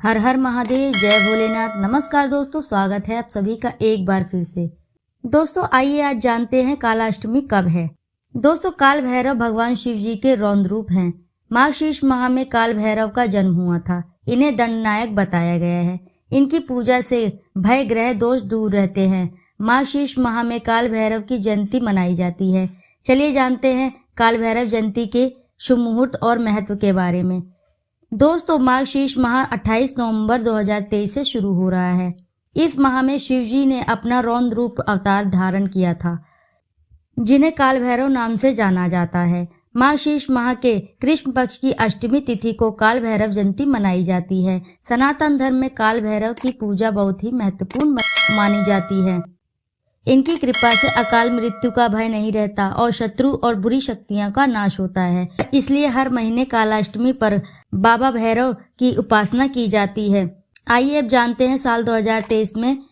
हर हर महादेव, जय भोलेनाथ। नमस्कार दोस्तों, स्वागत है आप सभी का एक बार फिर से। दोस्तों आइए आज जानते हैं कालाष्टमी कब है। दोस्तों काल भैरव भगवान शिव जी के रौद्र रूप हैं। मार्गशीर्ष माह में काल भैरव का जन्म हुआ था। इन्हें दंडनायक बताया गया है। इनकी पूजा से भय ग्रह दोष दूर रहते हैं। मार्गशीर्ष माह में काल भैरव की जयंती मनाई जाती है। चलिए जानते हैं काल भैरव जयंती के शुभ मुहूर्त और महत्व के बारे में। दोस्तों मार्गशीर्ष माह 28 नवंबर 2023 से शुरू हो रहा है। इस माह में शिव जी ने अपना रौद्र रूप अवतार धारण किया था, जिन्हें काल भैरव नाम से जाना जाता है। मार्गशीर्ष माह के कृष्ण पक्ष की अष्टमी तिथि को काल भैरव जयंती मनाई जाती है। सनातन धर्म में काल भैरव की पूजा बहुत ही महत्वपूर्ण मानी जाती है। इनकी कृपा से अकाल मृत्यु का भय नहीं रहता और शत्रु और बुरी शक्तियां का नाश होता है। इसलिए हर महीने कालाष्टमी पर बाबा भैरव की उपासना की जाती है। आइए अब जानते हैं साल 2023 में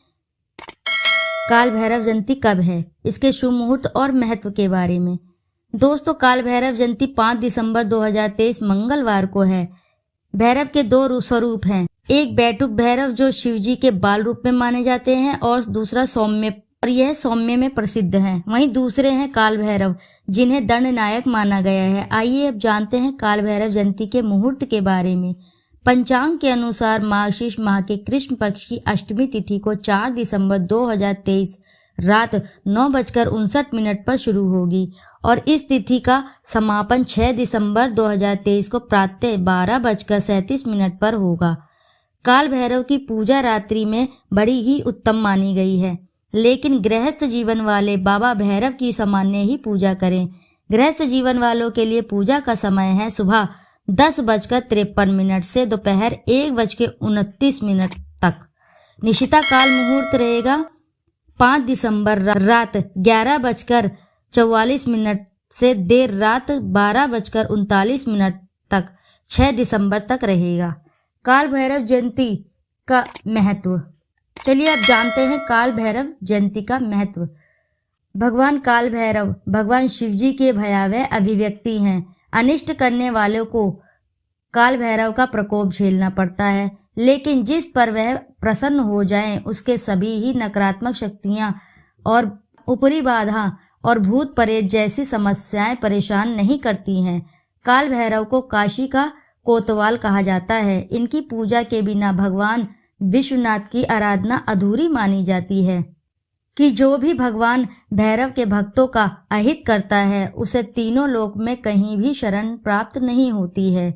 काल भैरव जयंती कब है, इसके शुभ मुहूर्त और महत्व के बारे में। दोस्तों काल भैरव जयंती 5 दिसंबर 2023 मंगलवार को है। भैरव के दो स्वरूप हैं, एक बैठुक भैरव जो शिव जी के बाल रूप में माने जाते हैं और दूसरा सौम्य, और यह सौम्य में प्रसिद्ध हैं। वहीं दूसरे हैं काल भैरव, जिन्हें दंडनायक माना गया है। आइए अब जानते हैं काल भैरव जयंती के मुहूर्त के बारे में। पंचांग के अनुसार मार्गशीर्ष माह के कृष्ण पक्ष की अष्टमी तिथि को 4 दिसंबर 2023 रात 9:59 पर शुरू होगी और इस तिथि का समापन 6 दिसंबर 2023 को प्रातः 12:37 पर होगा। काल भैरव की पूजा रात्रि में बड़ी ही उत्तम मानी गई है, लेकिन गृहस्थ जीवन वाले बाबा भैरव की सामान्य ही पूजा करें। गृहस्थ जीवन वालों के लिए पूजा का समय है सुबह 10:53 से दोपहर 1:29 तक। निशिता काल मुहूर्त रहेगा 5 दिसंबर रात 11:44 से देर रात 12:39 तक 6 दिसंबर तक रहेगा। काल भैरव जयंती का महत्व। चलिए अब जानते हैं काल भैरव जयंती का महत्व। भगवान काल भैरव भगवान शिव जी के भयावह अभिव्यक्ति हैं। अनिष्ट करने वालों को काल भैरव का प्रकोप झेलना पड़ता है, लेकिन जिस पर वह प्रसन्न हो जाएं, उसके सभी ही नकारात्मक शक्तियां और ऊपरी बाधा और भूत प्रेत जैसी समस्याएं परेशान नहीं करती हैं। काल भैरव को काशी का कोतवाल कहा जाता है। इनकी पूजा के बिना भगवान विश्वनाथ की आराधना अधूरी मानी जाती है कि जो भी भगवान भैरव के भक्तों का अहित करता है उसे तीनों लोक में कहीं भी शरण प्राप्त नहीं होती है।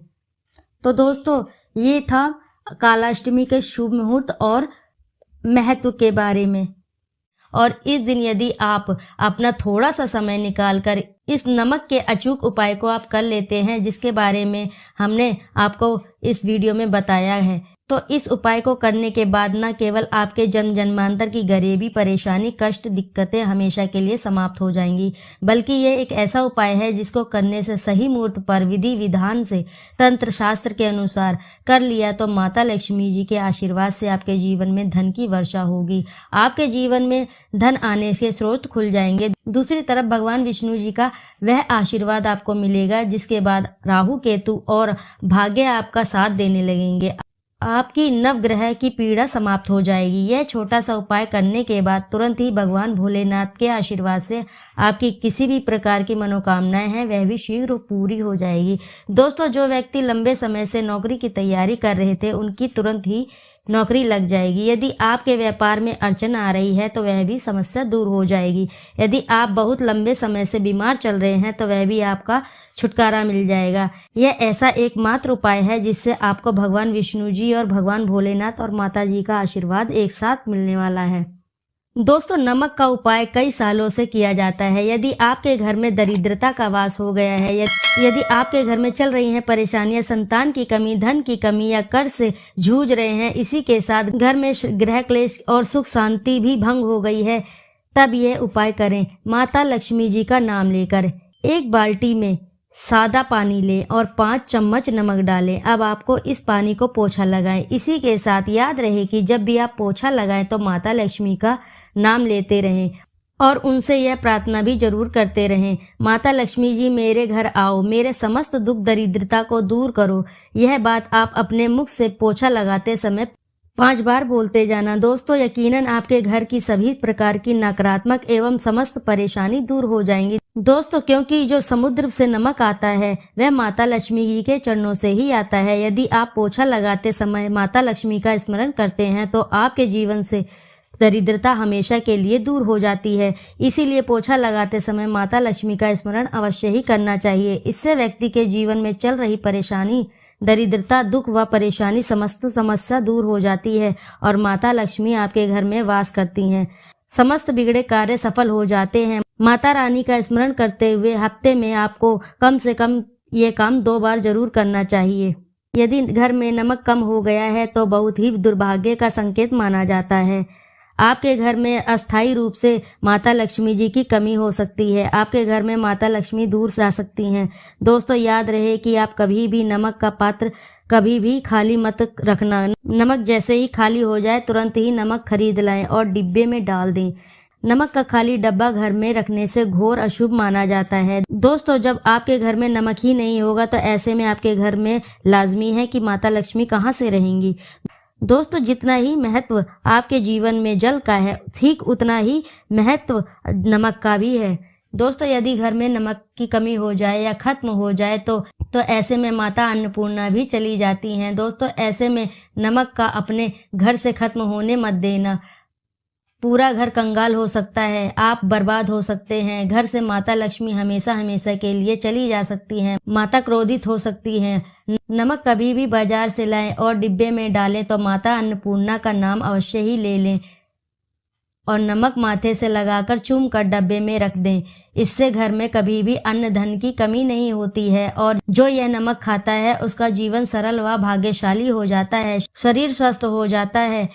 तो दोस्तों ये था कालाष्टमी के शुभ मुहूर्त और महत्व के बारे में। और इस दिन यदि आप अपना थोड़ा सा समय निकालकर इस नमक के अचूक उपाय को आप कर लेते हैं, जिसके बारे में हमने आपको इस वीडियो में बताया है, तो इस उपाय को करने के बाद न केवल आपके जन्म जन्मांतर की गरीबी, परेशानी, कष्ट, दिक्कतें हमेशा के लिए समाप्त हो जाएंगी, बल्कि ये एक ऐसा उपाय है जिसको करने से सही मुहूर्त पर विधि विधान से तंत्र शास्त्र के अनुसार कर लिया तो माता लक्ष्मी जी के आशीर्वाद से आपके जीवन में धन की वर्षा होगी। आपके जीवन में धन आने से स्रोत खुल जाएंगे। दूसरी तरफ भगवान विष्णु जी का वह आशीर्वाद आपको मिलेगा जिसके बाद राहु केतु और भाग्य आपका साथ देने लगेंगे। आपकी नवग्रह की पीड़ा समाप्त हो जाएगी। यह छोटा सा उपाय करने के बाद तुरंत ही भगवान भोलेनाथ के आशीर्वाद से आपकी किसी भी प्रकार की मनोकामनाएं हैं वह भी शीघ्र पूरी हो जाएगी। दोस्तों जो व्यक्ति लंबे समय से नौकरी की तैयारी कर रहे थे उनकी तुरंत ही नौकरी लग जाएगी। यदि आपके व्यापार में अड़चन आ रही है तो वह भी समस्या दूर हो जाएगी। यदि आप बहुत लंबे समय से बीमार चल रहे हैं तो वह भी आपका छुटकारा मिल जाएगा। यह ऐसा एकमात्र उपाय है जिससे आपको भगवान विष्णु जी और भगवान भोलेनाथ और माता जी का आशीर्वाद एक साथ मिलने वाला है। दोस्तों नमक का उपाय कई सालों से किया जाता है। यदि आपके घर में दरिद्रता का वास हो गया है, यदि आपके घर में चल रही हैं परेशानियां, संतान की कमी, धन की कमी या कर्ज से जूझ रहे हैं, इसी के साथ घर में गृह क्लेश और सुख शांति भी भंग हो गई है, तब यह उपाय करें। माता लक्ष्मी जी का नाम लेकर एक बाल्टी में सादा पानी लें और 5 चम्मच नमक डालें। अब आपको इस पानी को पोछा लगाएं। इसी के साथ याद रहे कि जब भी आप पोछा लगाएं तो माता लक्ष्मी का नाम लेते रहें और उनसे यह प्रार्थना भी जरूर करते रहें, माता लक्ष्मी जी मेरे घर आओ, मेरे समस्त दुख दरिद्रता को दूर करो। यह बात आप अपने मुख से पोछा लगाते समय 5 बार बोलते जाना। दोस्तों, यकीनन आपके घर की सभी प्रकार की नकारात्मक एवं समस्त परेशानी दूर हो जाएंगी। दोस्तों, क्योंकि जो समुद्र से नमक आता है वह माता लक्ष्मी जी के चरणों से ही आता है। यदि आप पोछा लगाते समय माता लक्ष्मी का स्मरण करते हैं तो आपके जीवन से दरिद्रता हमेशा के लिए दूर हो जाती है। इसीलिए पोछा लगाते समय माता लक्ष्मी का स्मरण अवश्य ही करना चाहिए। इससे व्यक्ति के जीवन में चल रही परेशानी, दरिद्रता, दुख व परेशानी समस्त समस्या दूर हो जाती है और माता लक्ष्मी आपके घर में वास करती हैं। समस्त बिगड़े कार्य सफल हो जाते हैं। माता रानी का स्मरण करते हुए हफ्ते में आपको कम से कम ये काम 2 बार जरूर करना चाहिए। यदि घर में नमक कम हो गया है तो बहुत ही दुर्भाग्य का संकेत माना जाता है। आपके घर में अस्थायी रूप से माता लक्ष्मी जी की कमी हो सकती है। आपके घर में माता लक्ष्मी दूर जा सकती हैं। दोस्तों, याद रहे कि आप कभी भी नमक का पात्र कभी भी खाली मत रखना। नमक जैसे ही खाली हो जाए तुरंत ही नमक खरीद लाएं और डिब्बे में डाल दें। नमक का खाली डब्बा घर में रखने से घोर अशुभ माना जाता है। दोस्तों, जब आपके घर में नमक ही नहीं होगा तो ऐसे में आपके घर में लाजमी है कि माता लक्ष्मी कहाँ से रहेंगी। दोस्तों, जितना ही महत्व आपके जीवन में जल का है ठीक उतना ही महत्व नमक का भी है। दोस्तों, यदि घर में नमक की कमी हो जाए या खत्म हो जाए तो ऐसे में माता अन्नपूर्णा भी चली जाती हैं। दोस्तों, ऐसे में नमक का अपने घर से खत्म होने मत देना। पूरा घर कंगाल हो सकता है, आप बर्बाद हो सकते हैं। घर से माता लक्ष्मी हमेशा हमेशा के लिए चली जा सकती हैं। माता क्रोधित हो सकती हैं। नमक कभी भी बाजार से लाएं और डिब्बे में डालें तो माता अन्नपूर्णा का नाम अवश्य ही ले लें और नमक माथे से लगाकर चूम कर डब्बे में रख दें। इससे घर में कभी भी अन्न धन की कमी नहीं होती है और जो यह नमक खाता है उसका जीवन सरल व भाग्यशाली हो जाता है, शरीर स्वस्थ हो जाता है,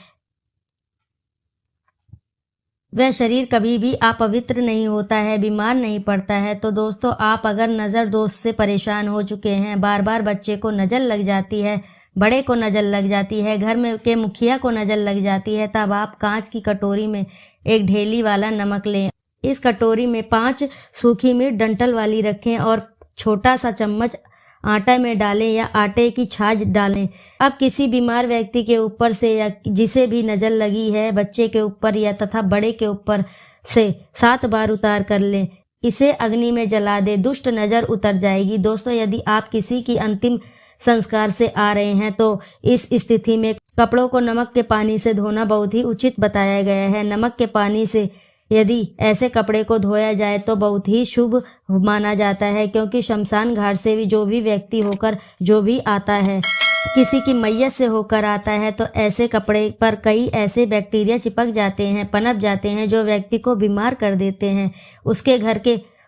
वह शरीर कभी भी अपवित्र नहीं होता है, बीमार नहीं पड़ता है। तो दोस्तों, आप अगर नज़र दोष से परेशान हो चुके हैं, बार बार बच्चे को नज़र लग जाती है, बड़े को नज़र लग जाती है, घर में के मुखिया को नज़र लग जाती है, तब आप कांच की कटोरी में एक ढेली वाला नमक लें। इस कटोरी में 5 सूखी मिर्च डंठल वाली रखें और छोटा सा चम्मच आटा में डालें या आटे की छाछ डालें। अब किसी बीमार व्यक्ति के ऊपर से या जिसे भी नजर लगी है, बच्चे के ऊपर या तथा बड़े के ऊपर से 7 बार उतार कर लें। इसे अग्नि में जला दे, दुष्ट नजर उतर जाएगी। दोस्तों, यदि आप किसी की अंतिम संस्कार से आ रहे हैं तो इस स्थिति में कपड़ों को नमक के पानी से धोना बहुत ही उचित बताया गया है। नमक के पानी से यदि ऐसे कपड़े को धोया जाए तो बहुत ही शुभ माना जाता है, क्योंकि शमशान घाट से भी जो भी व्यक्ति होकर जो भी आता है, किसी की मैयत से होकर आता है, तो ऐसे कपड़े पर कई ऐसे बैक्टीरिया चिपक जाते हैं, पनप जाते हैं, जो व्यक्ति को बीमार कर देते हैं।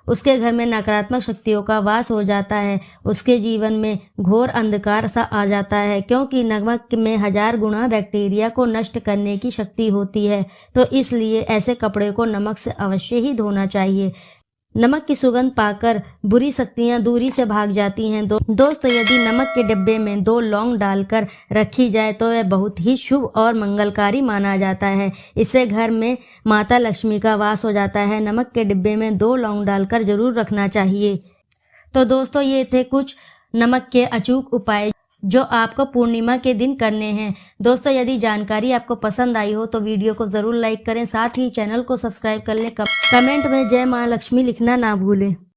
उसके घर में नकारात्मक शक्तियों का वास हो जाता है। उसके जीवन में घोर अंधकार सा आ जाता है, क्योंकि नमक में 1000 गुना बैक्टीरिया को नष्ट करने की शक्ति होती है। तो इसलिए ऐसे कपड़े को नमक से अवश्य ही धोना चाहिए। नमक की सुगंध पाकर बुरी शक्तियां दूरी से भाग जाती हैं। दोस्तों, यदि नमक के डिब्बे में 2 लौंग डालकर रखी जाए तो वह बहुत ही शुभ और मंगलकारी माना जाता है। इससे घर में माता लक्ष्मी का वास हो जाता है। नमक के डिब्बे में 2 लौंग डालकर जरूर रखना चाहिए। तो दोस्तों, ये थे कुछ नमक के अचूक उपाय जो आपको पूर्णिमा के दिन करने हैं। दोस्तों, यदि जानकारी आपको पसंद आई हो तो वीडियो को जरूर लाइक करें, साथ ही चैनल को सब्सक्राइब कर लें। कमेंट में जय मां लक्ष्मी लिखना ना भूलें।